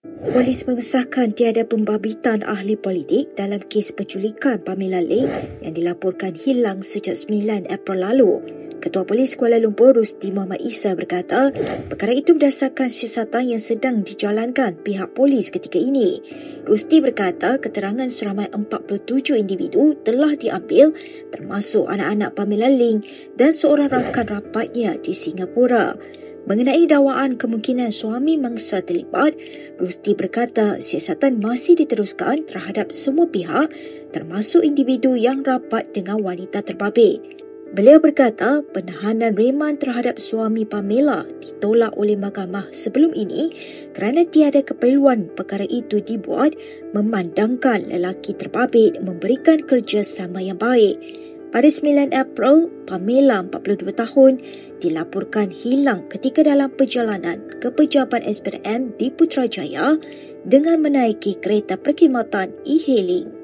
Polis mengesahkan tiada pembabitan ahli politik dalam kes penculikan Pamela Ling yang dilaporkan hilang sejak 9 April lalu. Ketua Polis Kuala Lumpur, Rusti Muhammad Isa berkata, perkara itu berdasarkan siasatan yang sedang dijalankan pihak polis ketika ini. Rusti berkata, keterangan seramai 47 individu telah diambil termasuk anak-anak Pamela Ling dan seorang rakan rapatnya di Singapura. Mengenai dakwaan kemungkinan suami mangsa terlibat, Rusti berkata siasatan masih diteruskan terhadap semua pihak termasuk individu yang rapat dengan wanita terbabit. Beliau berkata penahanan reman terhadap suami Pamela ditolak oleh mahkamah sebelum ini kerana tiada keperluan perkara itu dibuat memandangkan lelaki terbabit memberikan kerjasama yang baik. Pada 9 April, Pamela, 42 tahun, dilaporkan hilang ketika dalam perjalanan ke pejabat SPRM di Putrajaya dengan menaiki kereta perkhidmatan e-hailing.